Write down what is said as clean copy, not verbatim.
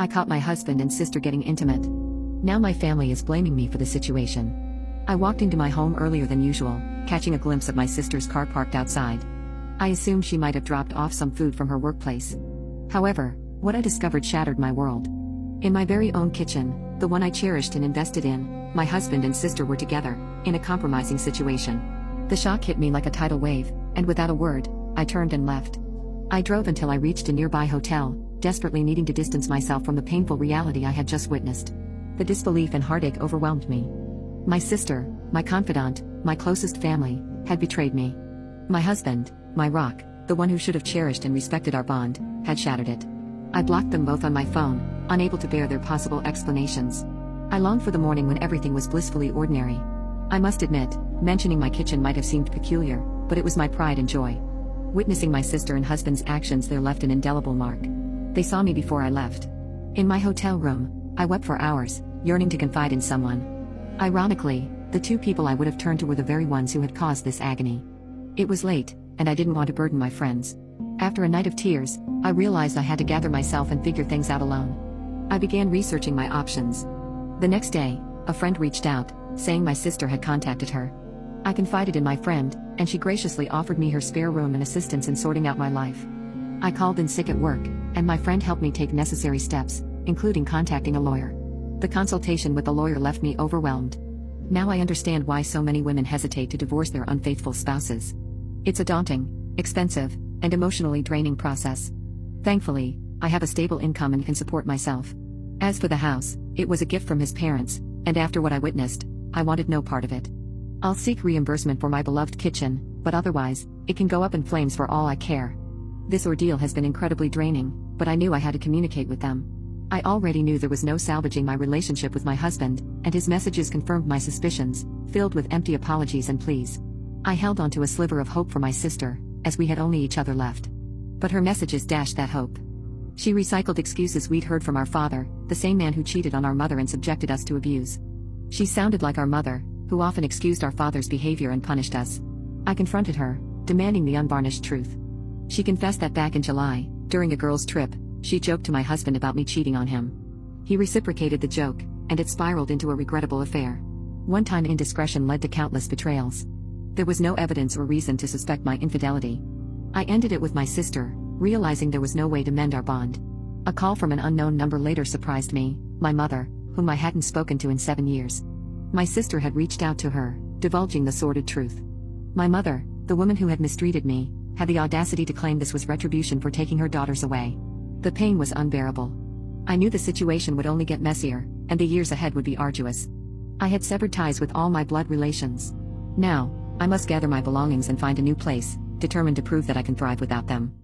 I caught my husband and sister getting intimate. Now my family is blaming me for the situation. I walked into my home earlier than usual, catching a glimpse of my sister's car parked outside. I assumed she might have dropped off some food from her workplace. However, what I discovered shattered my world. In my very own kitchen, the one I cherished and invested in, my husband and sister were together, in a compromising situation. The shock hit me like a tidal wave, and without a word, I turned and left. I drove until I reached a nearby hotel, desperately needing to distance myself from the painful reality I had just witnessed. The disbelief and heartache overwhelmed me. My sister, my confidant, my closest family, had betrayed me. My husband, my rock, the one who should have cherished and respected our bond, had shattered it. I blocked them both on my phone, unable to bear their possible explanations. I longed for the morning when everything was blissfully ordinary. I must admit, mentioning my kitchen might have seemed peculiar, but it was my pride and joy. Witnessing my sister and husband's actions there left an indelible mark. They saw me before I left. In my hotel room, I wept for hours, yearning to confide in someone. Ironically, the two people I would have turned to were the very ones who had caused this agony. It was late, and I didn't want to burden my friends. After a night of tears, I realized I had to gather myself and figure things out alone. I began researching my options. The next day, a friend reached out, saying my sister had contacted her. I confided in my friend, and she graciously offered me her spare room and assistance in sorting out my life. I called in sick at work, and my friend helped me take necessary steps, including contacting a lawyer. The consultation with the lawyer left me overwhelmed. Now I understand why so many women hesitate to divorce their unfaithful spouses. It's a daunting, expensive, and emotionally draining process. Thankfully, I have a stable income and can support myself. As for the house, it was a gift from his parents, and after what I witnessed, I wanted no part of it. I'll seek reimbursement for my beloved kitchen, but otherwise, it can go up in flames for all I care. This ordeal has been incredibly draining, but I knew I had to communicate with them. I already knew there was no salvaging my relationship with my husband, and his messages confirmed my suspicions, filled with empty apologies and pleas. I held onto a sliver of hope for my sister, as we had only each other left. But her messages dashed that hope. She recycled excuses we'd heard from our father, the same man who cheated on our mother and subjected us to abuse. She sounded like our mother, who often excused our father's behavior and punished us. I confronted her, demanding the unvarnished truth. She confessed that back in July, during a girls' trip, she joked to my husband about me cheating on him. He reciprocated the joke, and it spiraled into a regrettable affair. One-time indiscretion led to countless betrayals. There was no evidence or reason to suspect my infidelity. I ended it with my sister, realizing there was no way to mend our bond. A call from an unknown number later surprised me, my mother, whom I hadn't spoken to in 7 years. My sister had reached out to her, divulging the sordid truth. My mother, the woman who had mistreated me, had the audacity to claim this was retribution for taking her daughters away. The pain was unbearable. I knew the situation would only get messier, and the years ahead would be arduous. I had severed ties with all my blood relations. Now, I must gather my belongings and find a new place, determined to prove that I can thrive without them.